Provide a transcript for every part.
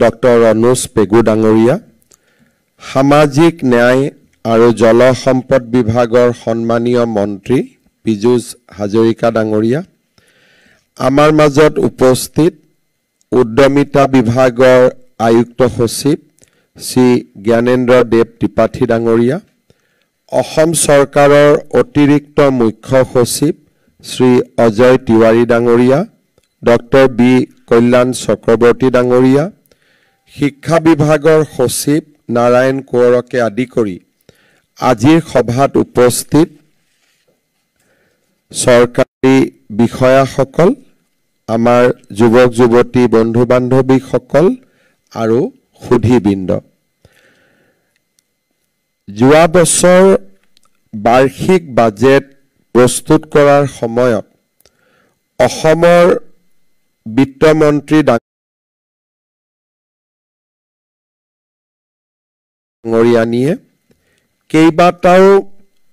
Doctor Anuj Pegu ডাঙৰীয়া, সামাজিক ন্যায় আৰু জল সম্পদ বিভাগৰ সন্মানীয় মন্ত্ৰী পীযুষ হাজৰিকা ডাঙৰীয়া, আমাৰ মাজত উপস্থিত উদ্যমিতা বিভাগৰ আয়ুক্ত সচিব শ্ৰী জ্ঞানেন্দ্ৰ দেৱ ত্ৰিপাঠী ডাঙৰীয়া, অসম চৰকাৰৰ অতিৰিক্ত মুখ্য সচিব শ্ৰী অজয় তিৱাৰী ডাঙৰীয়া, ডক্টৰ বি কল্যাণ চক্ৰৱৰ্তী ডাঙৰীয়া, শিক্ষা বিভাগৰ সচিব নাৰায়ণ কোঁৱৰকে আদি কৰি আজিৰ সভাত উপস্থিত চৰকাৰী বিষয়াসকল, আমাৰ যুৱক যুৱতী বন্ধু বান্ধৱীসকল আৰু সুধীবৃন্দ, যোৱা বছৰ বাৰ্ষিক বাজেট প্ৰস্তুত কৰাৰ সময়ত অসমৰ বিত্তমন্ত্ৰী ডাঙৰীয়ানীয়ে কেইবাটাও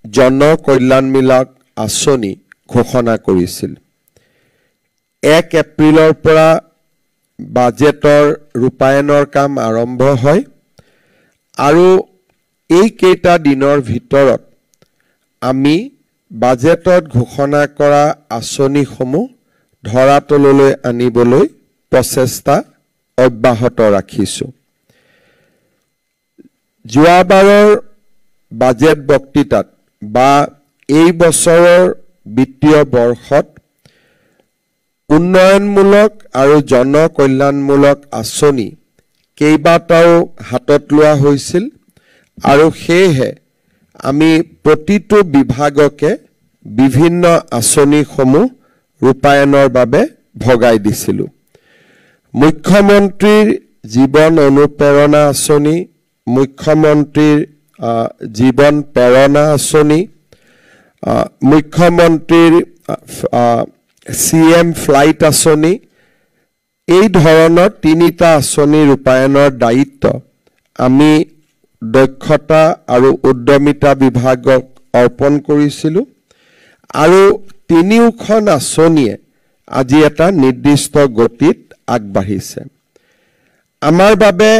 জনকল্যাণমূলক আঁচনি ঘোষণা কৰিছিল। 1 এপ্ৰিলৰ পৰা বাজেটৰ ৰূপায়ণৰ কাম আৰম্ভ হয় আৰু এই কেইটা দিনৰ ভিতৰত আমি বাজেটত ঘোষণা কৰা আঁচনিসমূহ ধৰাতললৈ আনিবলৈ প্ৰচেষ্টা অব্যাহত ৰাখিছোঁ। যোৱাবাৰৰ বাজেট বক্তৃতাত বা এই বছৰৰ বিত্তীয় বৰ্ষত উন্নয়নমূলক আৰু জনকল্যাণমূলক আঁচনি কেইবাটাও হাতত লোৱা হৈছিল আৰু সেয়েহে আমি প্ৰতিটো বিভাগকে বিভিন্ন আঁচনিসমূহ ৰূপায়ণৰ বাবে ভগাই দিছিলোঁ। মুখ্যমন্ত্ৰীৰ জীৱন অনুপ্ৰেৰণা আঁচনি, মুখ্যমন্ত্ৰীৰ জীৱন প্ৰেৰণা আঁচনি, মুখ্যমন্ত্ৰীৰ CM ফ্লাইট আঁচনি, এই ধৰণৰ 3টা আঁচনি ৰূপায়ণৰ দায়িত্ব আমি দক্ষতা আৰু উদ্যমিতা বিভাগক অৰ্পণ কৰিছিলোঁ আৰু 3খন আঁচনিয়ে আজি এটা নিৰ্দিষ্ট গতিত আগবাঢ়িছে। আমাৰ বাবে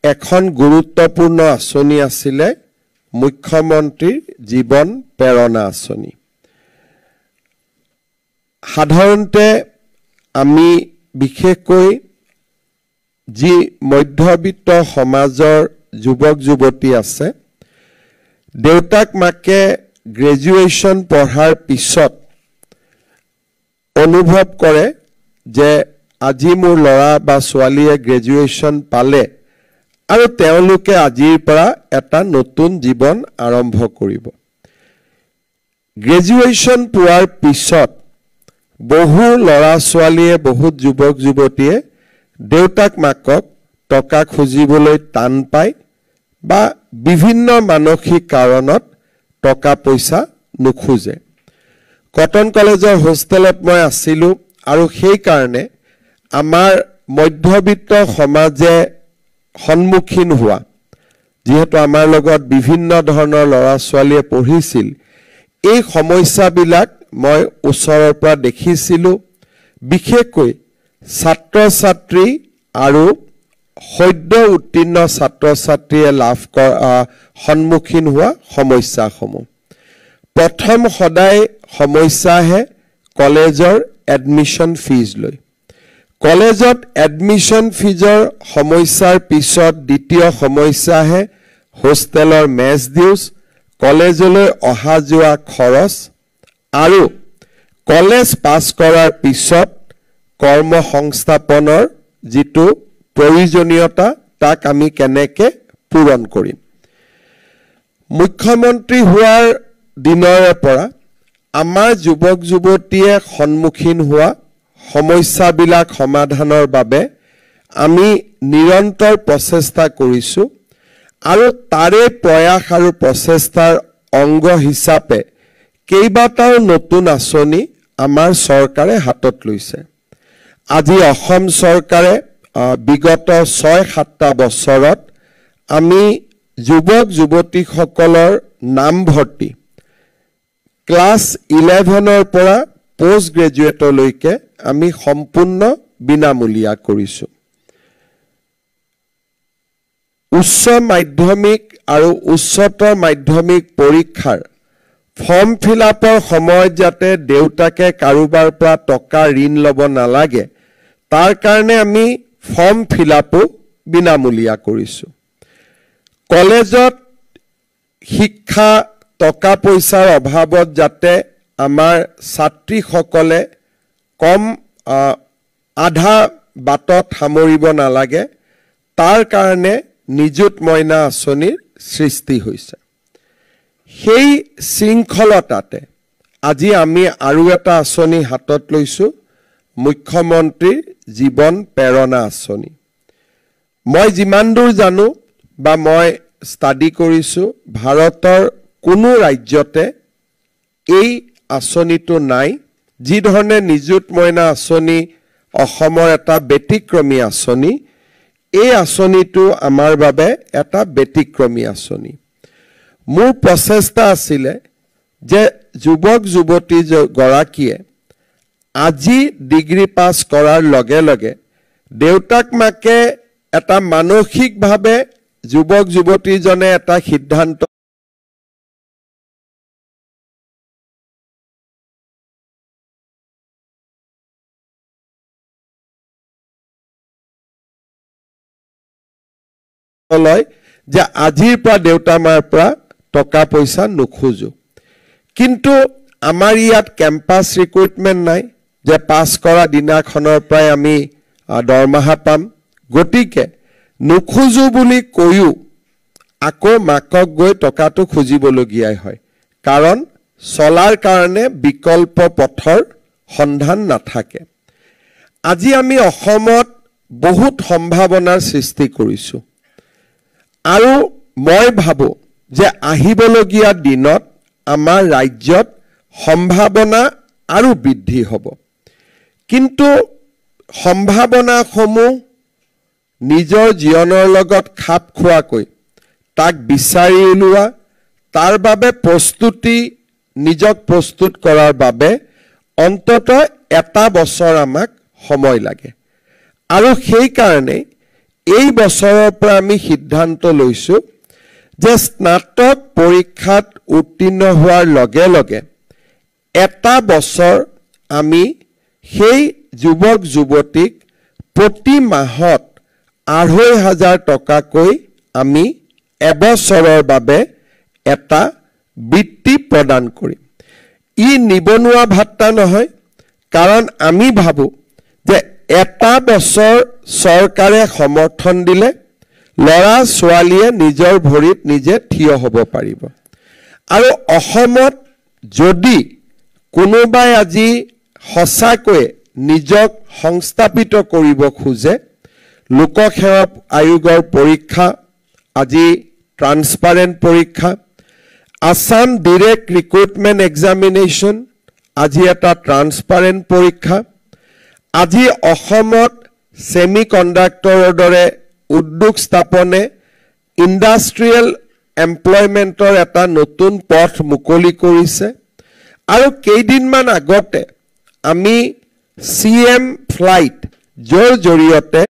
এখন গুৰুত্বপূৰ্ণ আঁচনি আছিলে মুখ্যমন্ত্ৰীৰ জীৱন প্ৰেৰণা আঁচনি। সাধাৰণতে আমি বিশেষকৈ যি মধ্যবিত্ত সমাজৰ যুৱক যুৱতী আছে, দেউতাক মাকে গ্ৰেজুৱেশ্যন পঢ়াৰ পিছত অনুভৱ কৰে যে আজি মোৰ ল'ৰা বা ছোৱালীয়ে গ্ৰেজুৱেশ্যন পালে আৰু তেওঁলোকে আজিৰ পৰা এটা নতুন জীৱন আৰম্ভ কৰিব। গ্ৰেজুৱেশ্যন পোৱাৰ পিছত বহু ল'ৰা ছোৱালীয়ে, বহুত যুৱক যুৱতীয়ে দেউতাক মাকক টকা খুজিবলৈ টান পায় বা বিভিন্ন মানসিক কাৰণত টকা পইচা নোখোজে। কটন কলেজৰ হোষ্টেলত মই আছিলোঁ আৰু সেইকাৰণে আমাৰ মধ্যবিত্ত সমাজে সন্মুখীন হোৱা, যিহেতু আমাৰ লগত বিভিন্ন ধৰণৰ ল'ৰা ছোৱালীয়ে পঢ়িছিল, এই সমস্যাবিলাক মই ওচৰৰ পৰা দেখিছিলোঁ। বিশেষকৈ ছাত্ৰ ছাত্ৰী আৰু সদ্য উত্তীৰ্ণ ছাত্ৰ ছাত্ৰীয়ে সন্মুখীন হোৱা সমস্যাসমূহ। প্ৰথম সদায় সমস্যা আহে কলেজৰ এডমিশ্যন ফিজ লৈ। কলেজত এডমিশ্যন ফিজৰ সমস্যাৰ পিছত দ্বিতীয় সমস্যা আহে হোষ্টেলৰ মেছ ডিউজ, কলেজলৈ অহা যোৱা খৰচ আৰু কলেজ পাছ কৰাৰ পিছত কৰ্ম সংস্থাপনৰ যিটো প্ৰয়োজনীয়তা, তাক আমি কেনেকৈ পূৰণ কৰিম। মুখ্যমন্ত্ৰী হোৱাৰ দিনৰে পৰা আমাৰ যুৱক যুৱতীয়ে সন্মুখীন হোৱা সমস্যাবিলাক সমাধানৰ বাবে আমি নিৰন্তৰ প্ৰচেষ্টা কৰিছোঁ আৰু তাৰে প্ৰয়াস আৰু প্ৰচেষ্টাৰ অংগ হিচাপে কেইবাটাও নতুন আঁচনি আমাৰ চৰকাৰে হাতত লৈছে। আজি অসম চৰকাৰে বিগত 6-7টা বছৰত আমি যুৱক যুৱতীসকলৰ নামভৰ্তি ক্লাছ 11ৰ পৰা পোষ্ট গ্ৰেজুৱেটলৈকে আমি সম্পূৰ্ণ বিনামূলীয়া কৰিছোঁ। উচ্চ মাধ্যমিক আৰু উচ্চতৰ মাধ্যমিক পৰীক্ষাৰ ফৰ্ম ফিল আপৰ সময়ত যাতে দেউতাকে কাৰোবাৰ পৰা টকা ঋণ ল'ব নালাগে তাৰ কাৰণে আমি ফৰ্ম ফিল আপো বিনামূলীয়া কৰিছোঁ। কলেজত শিক্ষা টকা পইচাৰ অভাৱত যাতে আমাৰ ছাত্ৰীসকলে কম আধা বাটত সামৰিব নালাগে তাৰ কাৰণে নিযুত মইনা আঁচনিৰ সৃষ্টি হৈছে। সেই শৃংখলতাতে আজি আমি আৰু এটা আঁচনি হাতত লৈছোঁ, মুখ্যমন্ত্ৰীৰ জীৱন প্ৰেৰণা আঁচনি। মই যিমান দূৰ জানো বা মই ষ্টাডি কৰিছোঁ, ভাৰতৰ কোনো ৰাজ্যতে এই আঁচনিটো নাই। যি ধৰণে নিযুত মইনা আঁচনি অসমৰ এটা ব্যতিক্ৰমী আঁচনি, এই আঁচনিটো আমাৰ বাবে এটা ব্যতিক্ৰমী আঁচনি। মোৰ প্ৰচেষ্টা আছিলে যে যুৱক যুৱতী গৰাকীয়ে আজি ডিগ্ৰী পাছ কৰাৰ লগে লগে দেউতাক মাকে এটা মানসিকভাৱে যুৱক যুৱতীজনে এটা সিদ্ধান্ত লয় যে আজিৰ পৰা দেউতা মাৰ পৰা টকা পইচা নোখোজো। কিন্তু আমাৰ ইয়াত কেম্পাছ ৰিক্ৰুটমেণ্ট নাই যে পাছ কৰা দিনাখনৰ পৰাই আমি দৰমহা পাম। গতিকে নোখোজো বুলি কৈও আকৌ মাকক গৈ টকাটো খুজিবলগীয়া হয়, কাৰণ চলাৰ কাৰণে বিকল্প পথৰ সন্ধান নাথাকে। আজি আমি অসমত বহুত সম্ভাৱনাৰ সৃষ্টি কৰিছোঁ আৰু মই ভাবোঁ যে আহিবলগীয়া দিনত আমাৰ ৰাজ্যত সম্ভাৱনা আৰু বৃদ্ধি হ'ব। কিন্তু সম্ভাৱনাসমূহ নিজৰ জীৱনৰ লগত খাপ খোৱাকৈ তাক বিচাৰি উলিওৱা, তাৰ বাবে নিজক প্ৰস্তুত কৰাৰ বাবে অন্ততঃ এটা বছৰ আমাক সময় লাগে। আৰু সেইকাৰণে এই বছৰৰ পৰা আমি সিদ্ধান্ত লৈছোঁ যে স্নাতক পৰীক্ষাত উত্তীৰ্ণ হোৱাৰ লগে লগে এটা বছৰ আমি সেই যুৱক যুৱতীক প্ৰতি মাহত ২৫০০ টকাকৈ আমি এবছৰৰ বাবে এটা বৃত্তি প্ৰদান কৰিম। ই নিবনুৱা ভাত্তা নহয়, কাৰণ আমি ভাবোঁ যে এটা বছৰ চৰকাৰে সমৰ্থন দিলে ল'ৰা ছোৱালীয়ে নিজৰ ভৰিত নিজে থিয় হ'ব পাৰিব। আৰু অসমত যদি কোনোবাই আজি সঁচাকৈ নিজক সংস্থাপিত কৰিব খোজে, লোকসেৱা আয়োগৰ পৰীক্ষা আজি ট্ৰান্সপাৰেণ্ট পৰীক্ষা, আসাম ডিৰেক্ট ৰিক্ৰুটমেণ্ট এক্সামিনেশ্যন আজি এটা ট্ৰান্সপাৰেণ্ট পৰীক্ষা, আজি অসমত ছেমি কণ্ডাক্টৰৰ দৰে উদ্যোগ স্থাপনে ইণ্ডাষ্ট্ৰিয়েল এমপ্লয়মেণ্টৰ এটা নতুন পথ মুকলি কৰিছে। আৰু কেইদিনমান আগতে আমি CM ফ্লাইট য'ৰ জৰিয়তে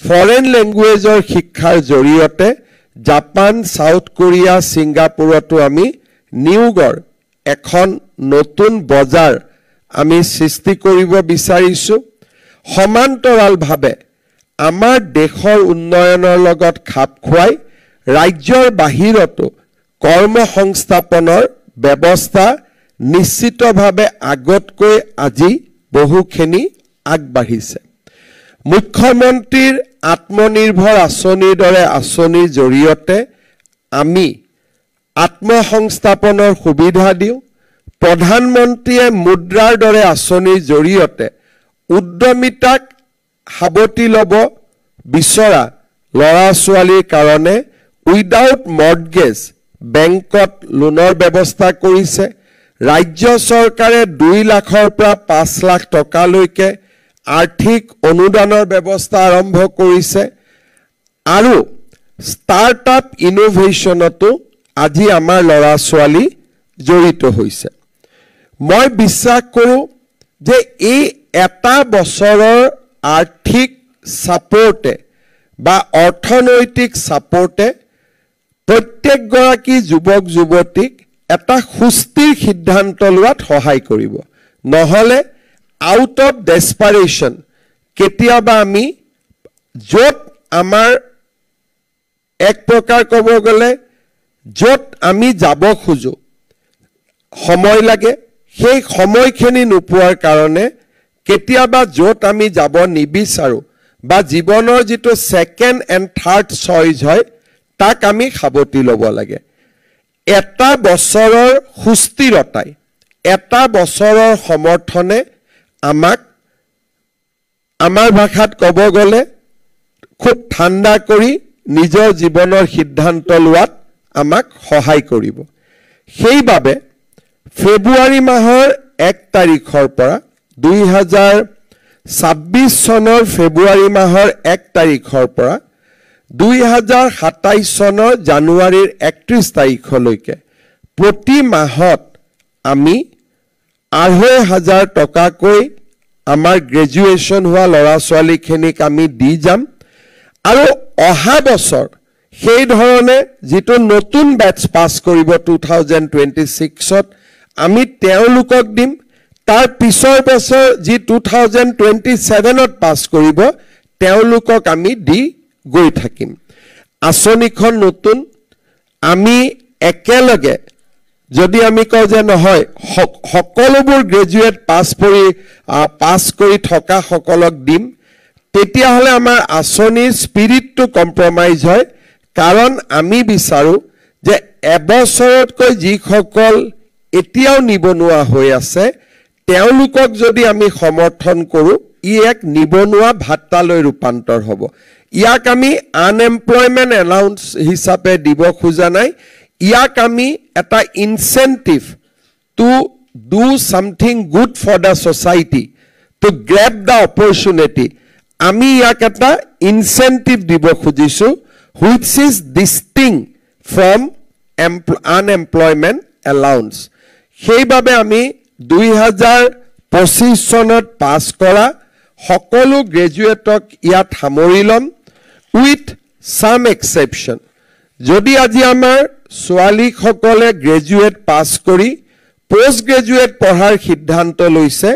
ফৰেন লেংগুৱেজৰ শিক্ষাৰ জৰিয়তে জাপান, সাউথ কোৰিয়া, ছিংগাপুৰতো আমি নিয়োগৰ এখন নতুন বজাৰ আমি সৃষ্টি কৰিব বিচাৰিছোঁ। সমান্তৰালভাৱে আমাৰ দেশৰ উন্নয়নৰ লগত খাপ খুৱাই ৰাজ্যৰ বাহিৰতো কৰ্মসংস্থাপনৰ ব্যৱস্থা নিশ্চিতভাৱে আগতকৈ আজি বহুখিনি আগবাঢ়িছে। মুখ্যমন্ত্ৰীৰ আত্মনিৰ্ভৰ আঁচনিৰ দৰে আঁচনিৰ জৰিয়তে আমি আত্মসংস্থাপনৰ সুবিধা দিওঁ। প্ৰধানমন্ত্ৰীয়ে মুদ্ৰাৰ দৰে আঁচনিৰ জৰিয়তে উদ্যমিতাক সাৱটি ল'ব বিচৰা ল'ৰা ছোৱালীৰ কাৰণে উইদাউট মৰ্টগেজ বেংকত লোনৰ ব্যৱস্থা কৰিছে। ৰাজ্য চৰকাৰে ২ লাখৰ পৰা ৫ লাখ টকালৈকে আৰ্থিক অনুদানৰ ব্যৱস্থা আৰম্ভ কৰিছে। আৰু ষ্টাৰ্টআপ ইনোভেশ্যনতো আজি আমাৰ ল'ৰা ছোৱালী জড়িত হৈছে। মই বিশ্বাস কৰোঁ যে এই এটা বছৰৰ আৰ্থিক সাপোৰ্টে বা অৰ্থনৈতিক সাপোৰ্টে প্ৰত্যেকগৰাকী যুৱক যুৱতীক এটা সুস্থিৰ সিদ্ধান্ত লোৱাত সহায় কৰিব নহলে আউট অফ ডেসপাৰেশন কেতিয়াবা আমি যত আমাৰ এক প্ৰকাৰ ক'ব গ'লে যত আমি যাব খুজো সময় লাগে সেই সময়খিনি নোপোৱাৰ কাৰণে কেতিয়াবা যত আমি যাব নিবিচাৰো বা জীৱনৰ যেটো সেকেন্ড এন্ড থাৰ্ড চইচ হয় তাক আমি খাবতি ল'ব লাগে এটা বছৰৰ সুস্থিৰতাই এটা বছৰৰ সমৰ্থনে আমাক আমাৰ ভাষাত ক'ব গ'লে খুব ঠাণ্ডা কৰি নিজৰ জীৱনৰ সিদ্ধান্ত লোৱাত আমাক সহায় কৰিব সেইবাবে ফেব্ৰুৱাৰী মাহৰ 1 তাৰিখৰ পৰা 2026 চনৰ ফেব্ৰুৱাৰী মাহৰ 1 তাৰিখৰ পৰা 2027 চনৰ জানুৱাৰীৰ 31 তাৰিখলৈকে প্ৰতি মাহত আমি 2,500 টকাকৈ আমাৰ গ্ৰেজুৱেচন হোৱা লৰা ছোৱালীখিনিক আমি দি যাম আৰু অহা বছৰ সেই ধৰণে যেটো নতুন ব্যাচ পাস কৰিব 2026ত আমি তেওঁলোকক দিম তাৰ পিছৰ বছৰ যি 2027ত পাস কৰিব তেওঁলোকক আমি দি গৈ থাকিম আসনিখন নতুন আমি একেলগে যদি আমি কওঁ যে নহয় সকলোবোৰ গ্ৰেজুৱেট পাস কৰি থকা সকলক দিম তেতিয়া হলে আমাৰ আসনিৰ স্পিৰিটটো কম্প্ৰমাইজ হয় কাৰণ আমি বিচাৰো যে এবছৰতকৈ যি সকল এতিয়াও নিবনুৱা হৈ আছে তেওঁলোকক যদি আমি সমৰ্থন কৰো ই এক নিবনুৱা ভাত্তালৈ ৰূপান্তৰ হ'ব ইয়াক আমি আনএমপ্লয়মেন্ট এলাউন্স হিচাপে দিব খোজা নাই ইয়াক আমি এটা incentive to do something good for the society to grab the opportunity আমি ইয়াক এটা ইনসেন্টিভ দিব খুজিছো which is distinct from unemployment allowance সেইবাবে আমি 2025 চনত পাস কৰা সকলো গ্ৰেজুৱেটক ইয়াত সামৰি লম with some exception যদি আজি আমাৰ ছোৱালী সকলে গ্ৰেজুৱেট পাস কৰি পোষ্ট গ্ৰেজুৱেট পঢ়াৰ সিদ্ধান্ত লৈছে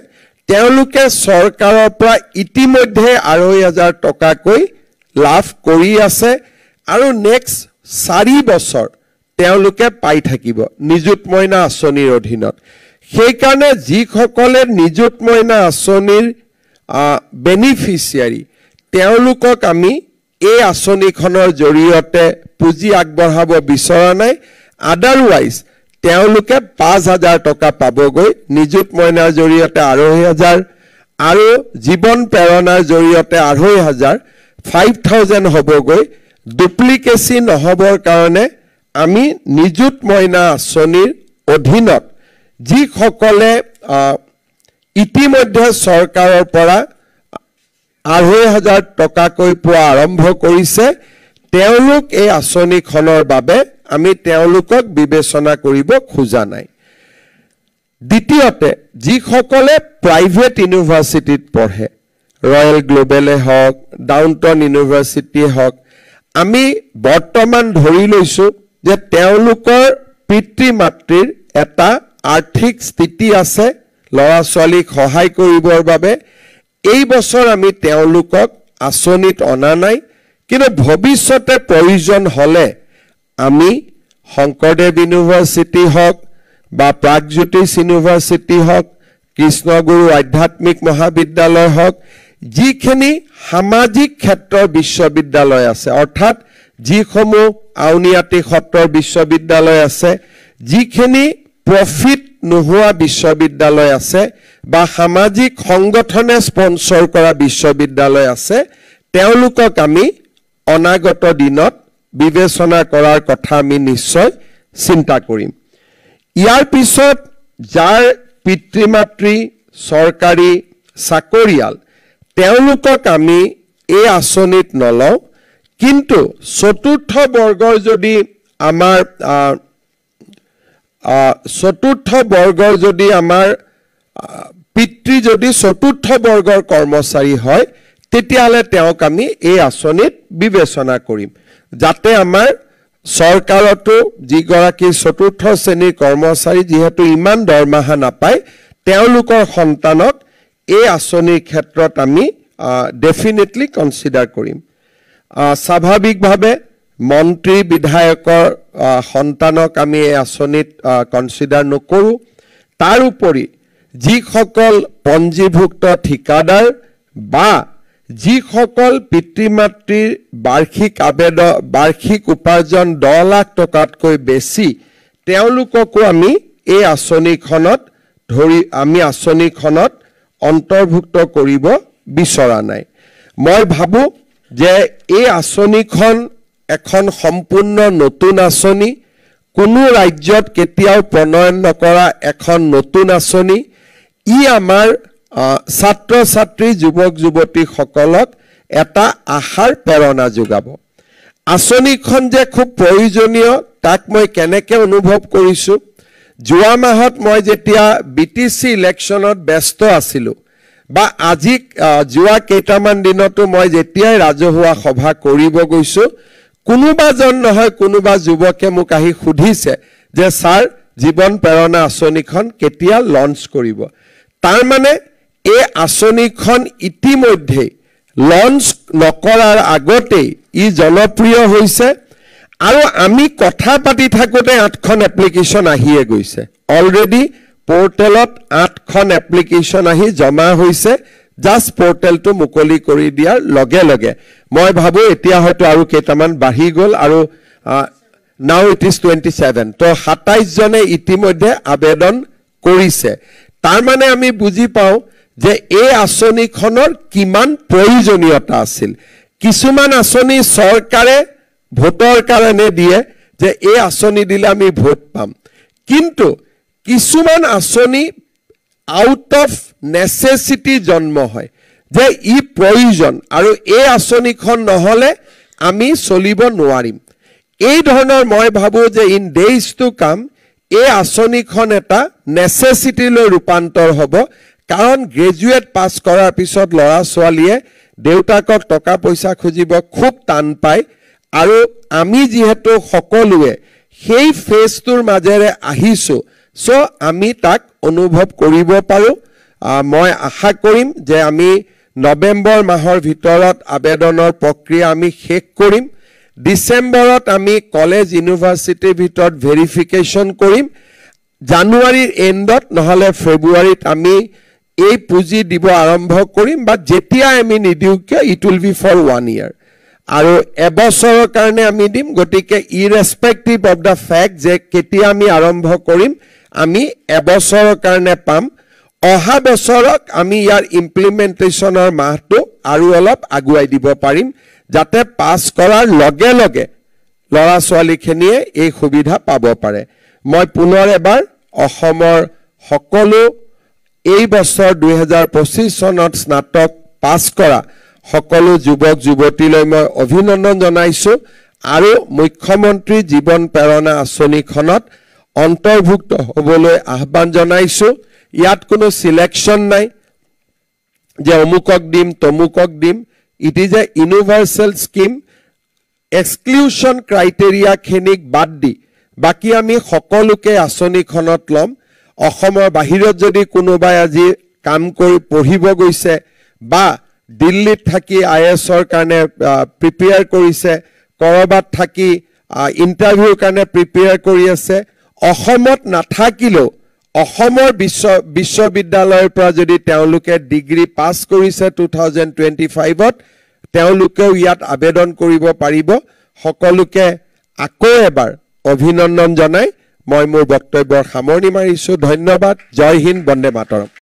তেওঁলোকে চৰকাৰৰ পৰা ইতিমধ্যে 2,500 টকাকৈ লাভ কৰি আছে আৰু নেক্সট 4 বছৰ তেওঁলোকে পাই থাকিব নিযুত মইনা আঁচনিৰ অধীনত সেই কাৰণে যি সকলে নিযুত মইনা আঁচনিৰ বেনিফিচিয়াৰী তেওঁলোকক আমি এই আঁচনিখনৰ জৰিয়তে পুঁজি আগবঢ়াব বিচৰা নাই আদাৰৱাইজ তেওঁলোকে 5,000 টকা পাবগৈ নিযুত মইনাৰ জৰিয়তে 2,500 আৰু জীৱন প্ৰেৰণাৰ জৰিয়তে 2,500 5,000 হ'বগৈ ডুপ্লিকেসি নহবৰ কাৰণে আমি নিযুত মইনা আঁচনিৰ অধীনত যি সকলে ইতিমধ্যে চৰকাৰৰ পৰা 2,500 টকাকৈ পোৱা আৰম্ভ কৰিছে তেওঁলোক এই আঁচনিখনৰ বাবে আমি তেওঁলোকক বিবেচনা কৰিব খোজা নাই দ্বিতীয়তে যি সকলে প্ৰাইভেট ইউনিভাৰ্সিটিত পঢ়ে ৰয়েল গ্লোবেলে হওক ডাউনটাউন ইউনিভাৰ্সিটি হওক আমি বৰ্তমান ধৰি লৈছো যে তেওঁলোকৰ পিতৃ মাতৃৰ এটা আৰ্থিক স্থিতি আছে লৰা ছোৱালীক সহায় কৰিবৰ বাবে এই বছৰ আমি তেওঁলোকক আঁচনিত অনা নাই কিন্তু ভৱিষ্যতে প্ৰয়োজন হলে আমি শংকৰদেৱ ইউনিভাৰ্সিটি হওক বা প্ৰাগজ্যোতিষ ইউনিভাৰ্সিটি হওক কৃষ্ণগুৰু আধ্যাত্মিক মহাবিদ্যালয় হওক যিখিনি সামাজিক ক্ষেত্ৰৰ বিশ্ববিদ্যালয় আছে অৰ্থাৎ যিসমূহ আউনিয়াতি সত্ৰৰ বিশ্ববিদ্যালয় আছে যিখিনি প্ৰফিট নোহোৱা বিশ্ববিদ্যালয় আছে বা সামাজিক সংগঠনে স্পন্সৰ কৰা বিশ্ববিদ্যালয় আছে তেওঁলোকক আমি অনাগত দিনত বিবেচনা কৰাৰ কথা আমি নিশ্চয় চিন্তা কৰিম ইয়াৰ পিছত যাৰ পিতৃ মাতৃ চৰকাৰী চাকৰিয়াল তেওঁলোকক আমি এই আঁচনিত নলওঁ কিন্তু চতুৰ্থ বৰ্গৰ যদি আমাৰ পিতৃ যদি চতুৰ্থ বৰ্গৰ কৰ্মচাৰী হয় তেতিয়াহ'লে তেওঁক আমি এই আঁচনিত বিবেচনা কৰিম যাতে আমাৰ চৰকাৰতো যিগৰাকী চতুৰ্থ শ্ৰেণীৰ কৰ্মচাৰী যিহেতু ইমান দৰমহা নাপায় তেওঁলোকৰ সন্তানক এই আঁচনিৰ ক্ষেত্ৰত আমি ডেফিনেটলি কনচিডাৰ কৰিম স্বাভাৱিকভাৱে মন্ত্ৰী বিধায়কৰ সন্তানক আমি এই আঁচনিত কনচিডাৰ নকৰোঁ তাৰ উপৰি যিসকল পঞ্জীভুক্ত ঠিকাদাৰ বা যিসকল পিতৃ মাতৃৰ বাৰ্ষিক উপাৰ্জন 10 লাখ টকাতকৈ বেছি তেওঁলোককো আমি এই আঁচনিখনত অন্তৰ্ভুক্ত কৰিব বিচৰা নাই মই ভাবো যে এই আঁচনিখন এখন সম্পূৰ্ণ নতুন আঁচনি কোনো ৰাজ্যত কেতিয়াও প্ৰণয়ন নকৰা এখন নতুন আঁচনি ই আমাৰ ছাত্ৰ ছাত্ৰী যুৱক যুৱতীসকলক এটা আশাৰ প্ৰেৰণা যোগাব আঁচনিখন যে খুব প্ৰয়োজনীয় তাক মই কেনেকৈ অনুভৱ কৰিছোঁ যোৱা মাহত মই যেতিয়া বিটিসি ইলেকশ্যনত ব্যস্ত আছিলোঁ বা আজি যোৱা কেইটামান দিনতো মই যেতিয়াই ৰাজহুৱা সভা কৰিব গৈছোঁ কোনোবাজন নহয় কোনোবা যুৱকে মোক আহি সুধিছে যে ছাৰ জীৱন প্ৰেৰণা আঁচনিখন কেতিয়া লঞ্চ কৰিব তাৰ মানে এই আঁচনিখন ইতিমধ্যে লঞ্চ নকৰাৰ আগতেই ই জনপ্ৰিয় হৈছে আৰু আমি কথা পাতি থাকোঁতে 8খন এপ্লিকেশ্যন আহিয়ে গৈছে অলৰেডি পোৰ্টেলত 8খন এপ্লিকেশ্যন আহি জমা হৈছে জাষ্ট পোৰ্টেলটো মুকলি কৰি দিয়াৰ লগে লগে মই ভাবো এতিয়া হয়তো আৰু কেইটামান বাঢ়ি গ'ল আৰু নাও ইট ইজ 27 তো 27 জনে ইতিমধ্যে আবেদন কৰিছে তাৰ মানে আমি বুজি পাওঁ যে এই আঁচনিখনৰ কিমান প্ৰয়োজনীয়তা আছিল কিছুমান আঁচনি চৰকাৰে ভোটৰ কাৰণে দিয়ে যে এই আঁচনি দিলে আমি ভোট পাম কিন্তু কিছুমান আঁচনি আউট অফ নেচেচিটি জন্ম হয় যে ই প্ৰয়োজন আৰু এই আঁচনিখন নহ'লে আমি চলিব নোৱাৰিম এই ধৰণৰ মই ভাবো যে ইন ডেইজ টু কাম এই আঁচনিখন এটা নেচেচিটিলৈ ৰূপান্তৰ হ'ব কাৰণ গ্ৰেজুৱেট পাছ কৰাৰ পিছত ল'ৰা ছোৱালীয়ে দেউতাকক টকা পইচা খুজিব খুব টান পায় আৰু আমি যিহেতু সকলোৱে সেই ফেজটোৰ মাজেৰে আহিছোঁ সো আমি তাক অনুভৱ কৰিব পাৰোঁ মই আশা কৰিম যে আমি নৱেম্বৰ মাহৰ ভিতৰত আবেদনৰ প্ৰক্ৰিয়া আমি শেষ কৰিম ডিসেম্বৰত আমি কলেজ ইউনিভাৰ্চিটিৰ ভিতৰত ভেৰিফিকেশ্যন কৰিম জানুৱাৰীৰ এণ্ডত নহ'লে ফেব্ৰুৱাৰীত আমি এই পুঁজি দিব আৰম্ভ কৰিম বা যেতিয়া আমি নিদিওঁ কিয় it will be for 1 year আৰু এবছৰৰ কাৰণে আমি দিম গতিকে ইৰেস্পেক্টিভ অফ দ্য ফেক্ট যে কেতিয়া আমি আৰম্ভ কৰিম আমি এবছৰৰ কাৰণে পাম অহা বছৰত আমি ইয়াৰ ইমপ্লিমেন্টেশ্যনৰ মাহটো আৰু অলপ আগুৱাই দিব পাৰিম যাতে পাছ কৰাৰ লগে লগে ল'ৰা ছোৱালীখিনিয়ে এই সুবিধা পাব পাৰে মই পুনৰ এবাৰ অসমৰ সকলো এই বছৰ 2025 চনত স্নাতক পাছ কৰা সকলো যুৱক যুৱতীলৈ মই অভিনন্দন জনাইছোঁ আৰু মুখ্যমন্ত্ৰী জীৱন প্ৰেৰণা আঁচনিখনত অন্তৰ্ভুক্ত হ'বলৈ আহ্বান জনাইছোঁ ইয়াত কোনো সিলেকশ্যন নাই যে অমুকক দিম তমুকক দিম it is a universal scheme exclusion ক্ৰাইটেৰিয়াখিনিক বাদ দি বাকি আমি সকলোকে আঁচনিখনত ল'ম অসমৰ বাহিৰত যদি কোনোবাই আজি কাম কৰি পঢ়িব গৈছে বা দিল্লীত থাকি আইএছৰ কাৰণে প্ৰিপেয়াৰ কৰিছে কৰবাত থাকি ইণ্টাৰভিউৰ কাৰণে প্ৰিপেয়াৰ কৰি আছে অসমত নাথাকিলেও অসমৰ বিশ্ববিদ্যালয়ৰ পৰা যদি তেওঁলোকে ডিগ্ৰী পাছ কৰিছে 2025ত তেওঁলোকেও ইয়াত আবেদন কৰিব পাৰিব সকলোকে আকৌ এবাৰ অভিনন্দন জনাই মই মোৰ বক্তব্যৰ সামৰণি মাৰিছোঁ ধন্যবাদ জয় হিন্দ বন্দে মাতৰম